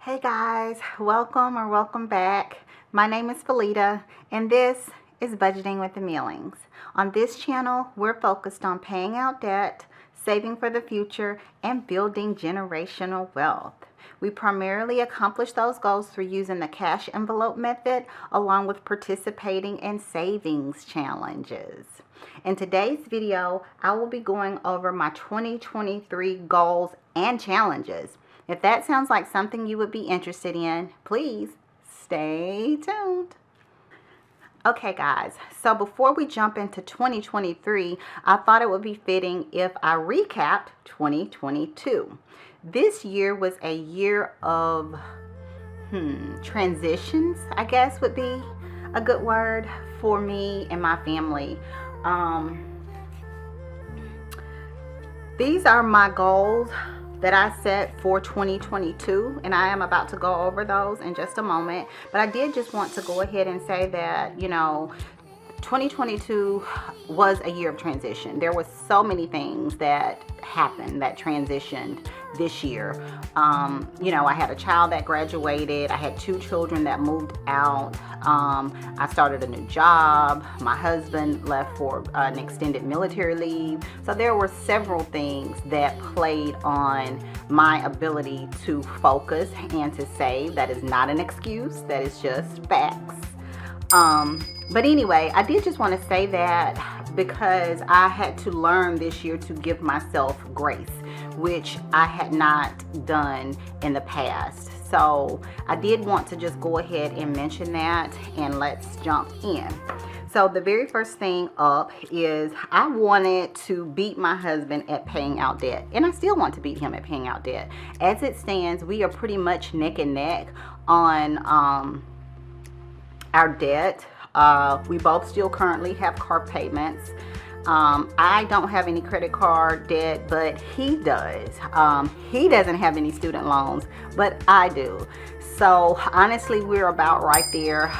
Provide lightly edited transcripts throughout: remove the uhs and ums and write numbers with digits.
Hey guys, welcome back. My name is Felita and this is Budgeting with Emilings. On this channel, we're focused on paying out debt, saving for the future, and building generational wealth. We primarily accomplish those goals through using the cash envelope method along with participating in savings challenges. In today's video, I will be going over my 2023 goals and challenges. If that sounds like something you would be interested in, please stay tuned. Okay guys, so before we jump into 2023, I thought it would be fitting if I recapped 2022. This year was a year of transitions, I guess would be a good word for me and my family. These are my goals that I set for 2022, and I am about to go over those in just a moment. But I did just want to go ahead and say that, 2022 was a year of transition. There were so many things that happened that transitioned this year. I had a child that graduated. I had 2 children that moved out. I started a new job. My husband left for an extended military leave. So there were several things that played on my ability to focus and to save. That is not an excuse. That is just facts. But anyway, I did just want to say that because I had to learn this year to give myself grace, which I had not done in the past. So I did want to just go ahead and mention that, and let's jump in. So the very first thing up is I wanted to beat my husband at paying out debt, and I still want to beat him at paying out debt. As it stands, we are pretty much neck and neck on our debt. We both still currently have car payments. I don't have any credit card debt, but he does. He doesn't have any student loans, but I do. So honestly, we're about right there.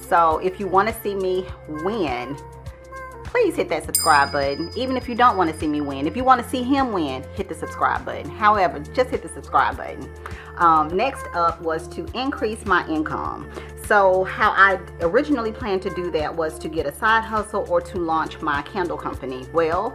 So if you want to see me win, please hit that subscribe button. Even if you don't want to see me win, if you want to see him win, hit the subscribe button. However, just hit the subscribe button. Next up was to increase my income. So how I originally planned to do that was to get a side hustle or to launch my candle company. Well,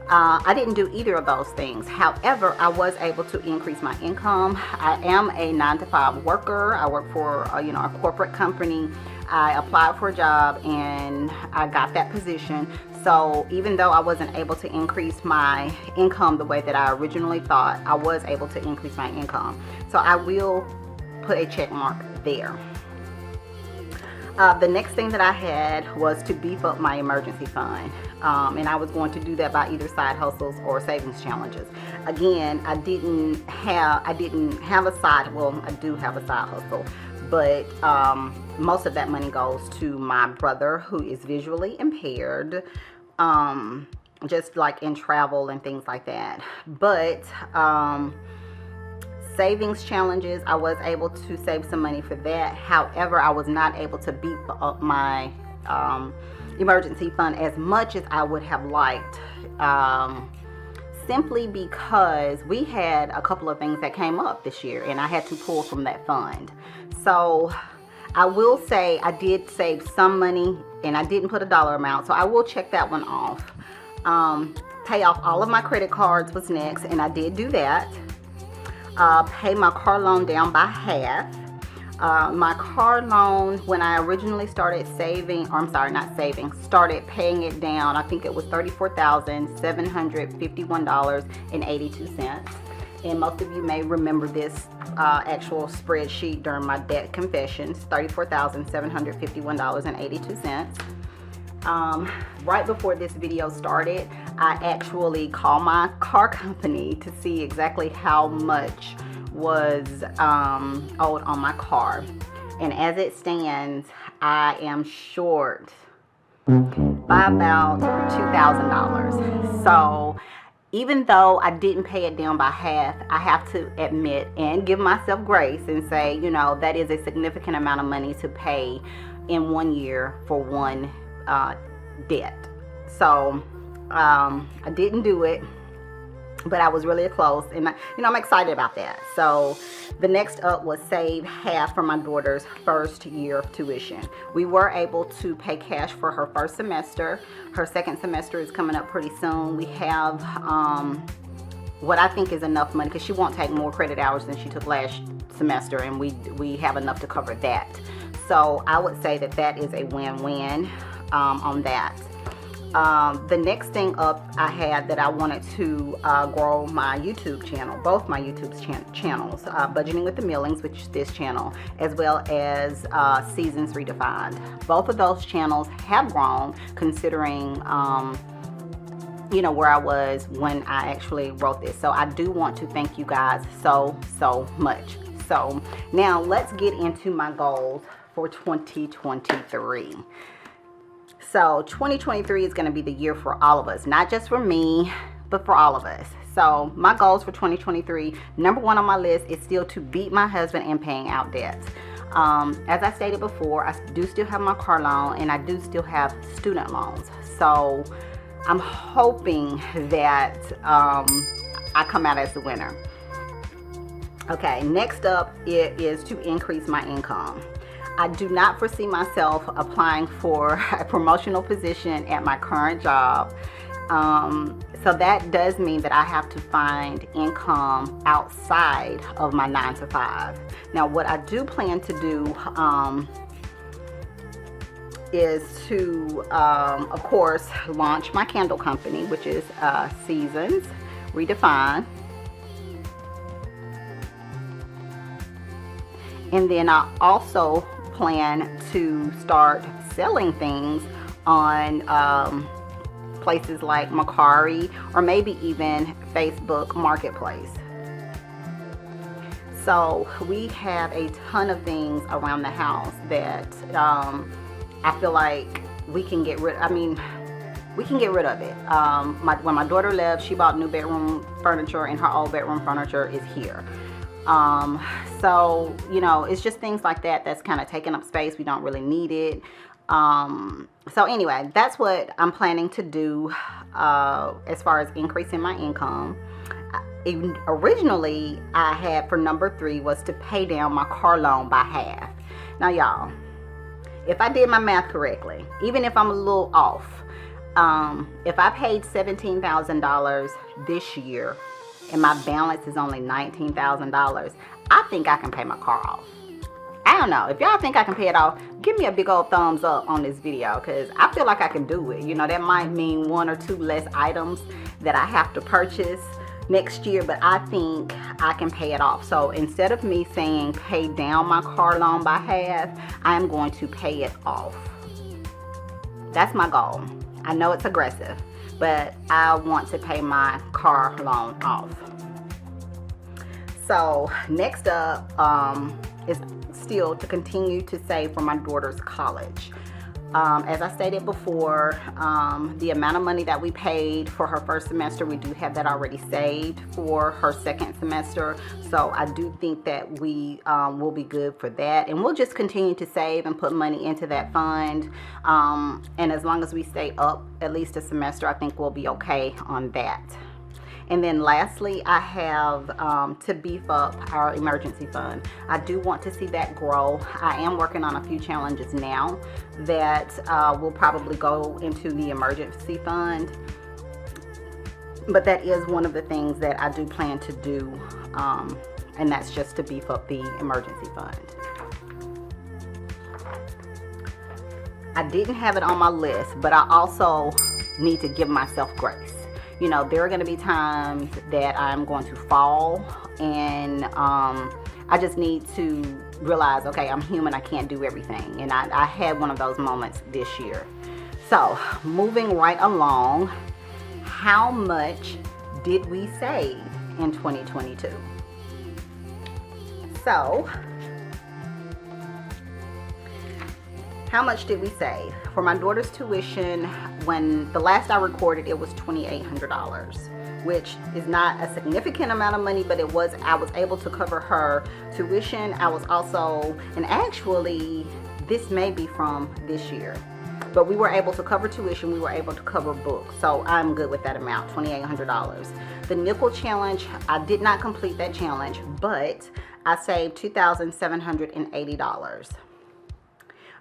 I didn't do either of those things. However, I was able to increase my income. I am a 9-to-5 worker. I work for a corporate company. I applied for a job and I got that position. So even though I wasn't able to increase my income the way that I originally thought, I was able to increase my income. So I will put a check mark there. The next thing that I had was to beef up my emergency fund. And I was going to do that by either side hustles or savings challenges. Again, I didn't have a side, well, I do have a side hustle, but most of that money goes to my brother who is visually impaired, just like in travel and things like that. But savings challenges, I was able to save some money for that. However, I was not able to beef up my emergency fund as much as I would have liked, simply because we had a couple of things that came up this year and I had to pull from that fund. So I will say I did save some money and I didn't put a dollar amount, so I will check that one off. Pay off all of my credit cards was next, and I did do that. Pay my car loan down by half. My car loan, when I originally started started paying it down, I think it was $34,751.82. And most of you may remember this actual spreadsheet during my debt confessions, $34,751.82. Right before this video started, I actually called my car company to see exactly how much was owed on my car. And as it stands, I am short by about $2,000. So even though I didn't pay it down by half, I have to admit and give myself grace and say, that is a significant amount of money to pay in 1 year for one debt. So I didn't do it. but I was really close, and I'm excited about that. So the next up was save half for my daughter's first year of tuition. We were able to pay cash for her first semester. Her second semester is coming up pretty soon. We have what I think is enough money, because she won't take more credit hours than she took last semester, and we have enough to cover that. So I would say that is a win-win on that. The next thing up I had that I wanted to grow my YouTube channel, both my YouTube channels, Budgeting with the Millings, which is this channel, as well as Seasons Redefined. Both of those channels have grown, considering where I was when I actually wrote this. So I do want to thank you guys so much. So now let's get into my goals for 2023. So 2023 is going to be the year for all of us, not just for me, but for all of us. So my goals for 2023, number one on my list is still to beat my husband in paying out debts. As I stated before, I do still have my car loan, and I do still have student loans. So I'm hoping that I come out as the winner. Okay, next up it is to increase my income. I do not foresee myself applying for a promotional position at my current job. So that does mean that I have to find income outside of my 9 to 5. Now, what I do plan to do is to, of course, launch my candle company, which is Seasons Redefined. And then I also plan to start selling things on places like Mercari, or maybe even Facebook Marketplace. So we have a ton of things around the house that I feel like we can get rid of it. When my daughter left, she bought new bedroom furniture, and her old bedroom furniture is here. So, it's just things like that that's kind of taking up space. We don't really need it. So anyway, that's what I'm planning to do as far as increasing my income. Originally, I had for number 3 was to pay down my car loan by half. Now, y'all, if I did my math correctly, even if I'm a little off, if I paid $17,000 this year, and my balance is only $19,000, I think I can pay my car off. I don't know. If y'all think I can pay it off, give me a big old thumbs up on this video, because I feel like I can do it. That might mean 1 or 2 less items that I have to purchase next year, but I think I can pay it off. So instead of me saying pay down my car loan by half, I am going to pay it off. That's my goal. I know it's aggressive, but I want to pay my car loan off. So next up is still to continue to save for my daughter's college. As I stated before, the amount of money that we paid for her first semester, we do have that already saved for her second semester. So I do think that we will be good for that. And we'll just continue to save and put money into that fund. And as long as we stay up at least a semester, I think we'll be okay on that. And then lastly, I have to beef up our emergency fund. I do want to see that grow. I am working on a few challenges now that will probably go into the emergency fund. But that is one of the things that I do plan to do, and that's just to beef up the emergency fund. I didn't have it on my list, but I also need to give myself grace. There are going to be times that I'm going to fall, and I just need to realize, okay, I'm human, I can't do everything. And I had one of those moments this year. So, moving right along, how much did we save in 2022? So, how much did we save? For my daughter's tuition, when the last I recorded, it was $2,800, which is not a significant amount of money, but I was able to cover her tuition. I was also, and actually, this may be from this year, but we were able to cover tuition, we were able to cover books, so I'm good with that amount, $2,800. The nickel challenge, I did not complete that challenge, but I saved $2,780.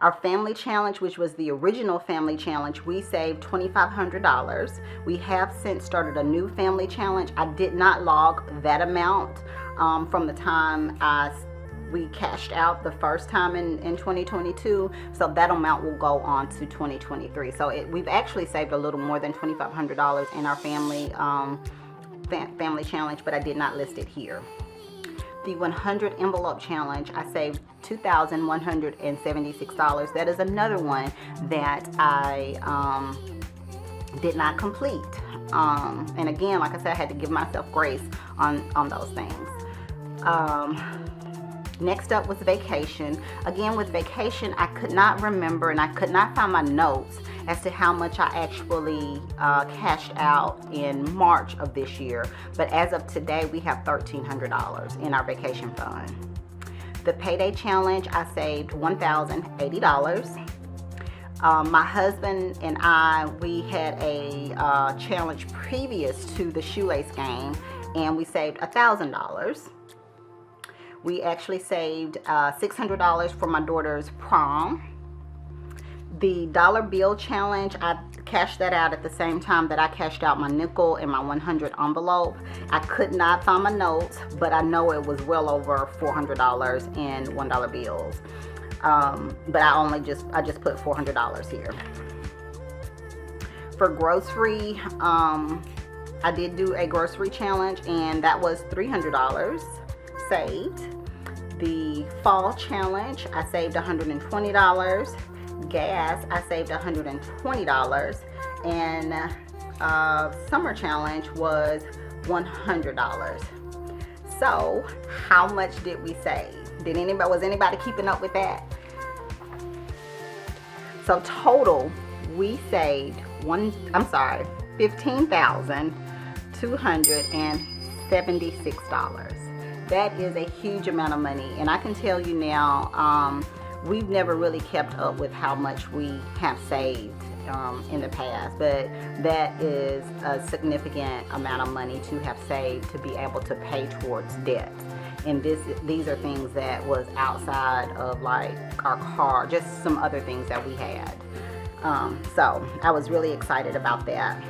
Our family challenge, which was the original family challenge, we saved $2,500. We have since started a new family challenge. I did not log that amount from the time we cashed out the first time in 2022, so that amount will go on to 2023. So we've actually saved a little more than $2,500 in our family family challenge, but I did not list it here. The 100 envelope challenge, I saved $2,176. That is another one that I did not complete. And again, like I said, I had to give myself grace on those things. Next up was vacation. Again, with vacation, I could not remember and I could not find my notes as to how much I actually cashed out in March of this year. But as of today, we have $1,300 in our vacation fund. The payday challenge, I saved $1,080. My husband and I, we had a challenge previous to the shoelace game, and we saved $1,000. We actually saved $600 for my daughter's prom. The dollar bill challenge, I cashed that out at the same time that I cashed out my nickel and my 100 envelope. I could not find my notes, but I know it was well over $400 in $1 bills. But I just put $400 here. For grocery, I did do a grocery challenge, and that was $300 saved. The fall challenge, I saved $120. Gas, I saved $120, and summer challenge was $100. So how much did we save? Was anybody keeping up with that? So total, we saved $15,276. That is a huge amount of money, and I can tell you now, we've never really kept up with how much we have saved in the past, but that is a significant amount of money to have saved to be able to pay towards debt. And these are things that was outside of like our car, just some other things that we had. So I was really excited about that.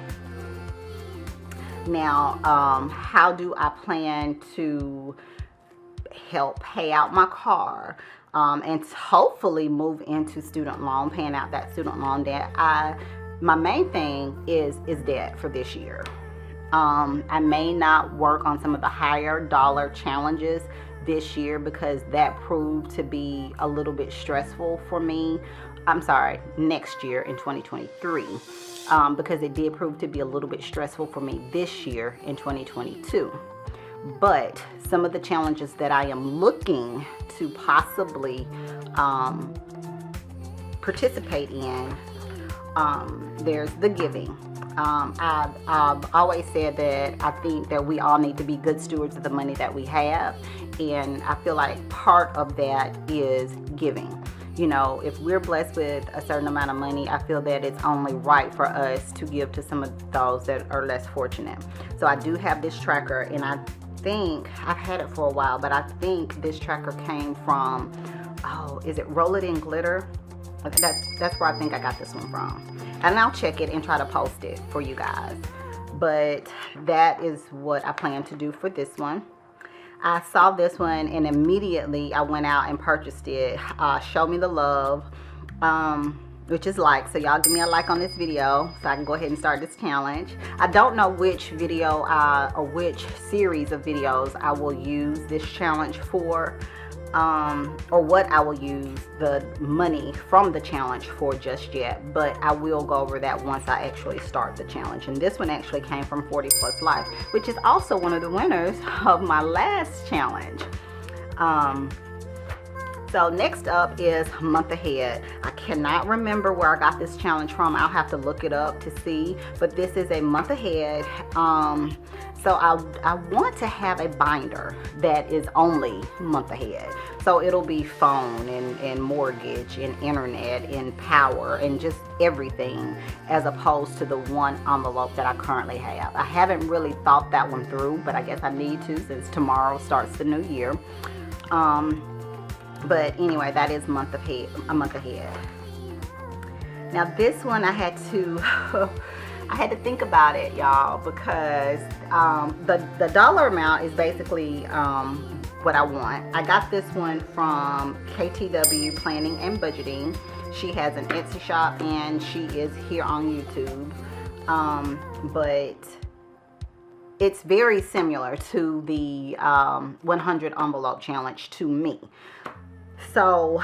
Now, how do I plan to help pay out my car? And hopefully move into student loan, paying out that student loan debt. My main thing is debt for this year. I may not work on some of the higher dollar challenges this year because that proved to be a little bit stressful for me. Next year in 2023, because it did prove to be a little bit stressful for me this year in 2022. But some of the challenges that I am looking to possibly participate in, there's the giving. I've always said that I think that we all need to be good stewards of the money that we have, and I feel like part of that is giving. You know, if we're blessed with a certain amount of money, I feel that it's only right for us to give to some of those that are less fortunate. So I do have this tracker, and I think I've had it for a while, but I think this tracker came from, is it Roll It in Glitter? That's where I think I got this one from. And I'll check it and try to post it for you guys. But that is what I plan to do for this one. I saw this one and immediately I went out and purchased it. Show Me the Love, which is like, so y'all give me a like on this video so I can go ahead and start this challenge. I don't know which video or which series of videos I will use this challenge for, or what I will use the money from the challenge for just yet, but I will go over that once I actually start the challenge. And this one actually came from 40 Plus Life, which is also one of the winners of my last challenge. So next up is month ahead. I cannot remember where I got this challenge from. I'll have to look it up to see, but this is a month ahead. So I want to have a binder that is only month ahead. So it'll be phone and mortgage and internet and power and just everything, as opposed to the one envelope that I currently have. I haven't really thought that one through, but I guess I need to, since tomorrow starts the new year. But anyway, that is a month ahead. Now this one I had to think about it, y'all, because the dollar amount is basically what I want. I got this one from KTW Planning and Budgeting. She has an Etsy shop and she is here on YouTube. But it's very similar to the 100 envelope challenge to me. So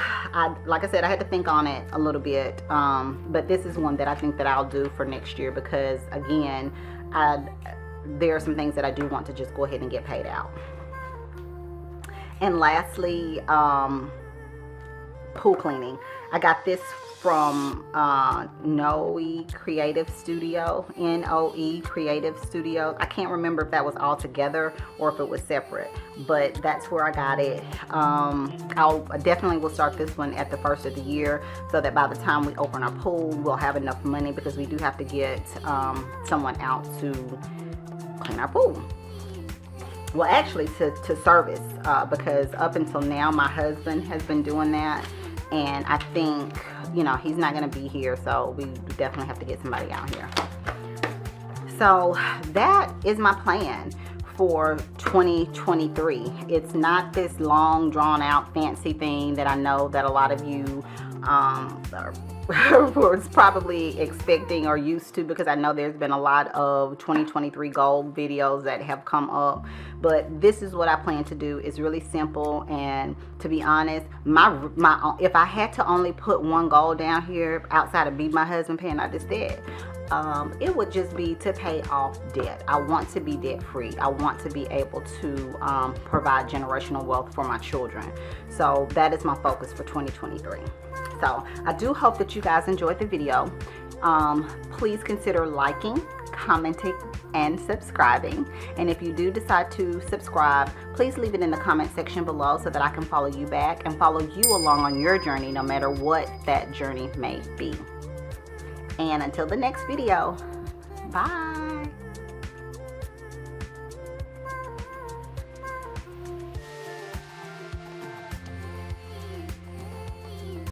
like I said, I had to think on it a little bit, but this is one that I think that I'll do for next year, because again, there are some things that I do want to just go ahead and get paid out. And lastly, pool cleaning. I got this from Noe Creative Studio, Noe Creative Studio. I can't remember if that was all together or if it was separate, but that's where I got it. I definitely will start this one at the first of the year, so that by the time we open our pool, we'll have enough money, because we do have to get someone out to clean our pool. Well, actually to service, because up until now my husband has been doing that, and I think, you know, he's not going to be here, so we definitely have to get somebody out here. So that is my plan for 2023. It's not this long, drawn out, fancy thing that I know that a lot of you was probably expecting or used to, because I know there's been a lot of 2023 goal videos that have come up. But this is what I plan to do. It's really simple, and to be honest, if I had to only put one goal down here outside of me, my husband paying out this debt, it would just be to pay off debt. I want to be debt free. I want to be able to provide generational wealth for my children. So that is my focus for 2023. So I do hope that you guys enjoyed the video. Please consider liking, commenting, and subscribing. And if you do decide to subscribe, please leave it in the comment section below so that I can follow you back and follow you along on your journey, no matter what that journey may be. And until the next video, bye.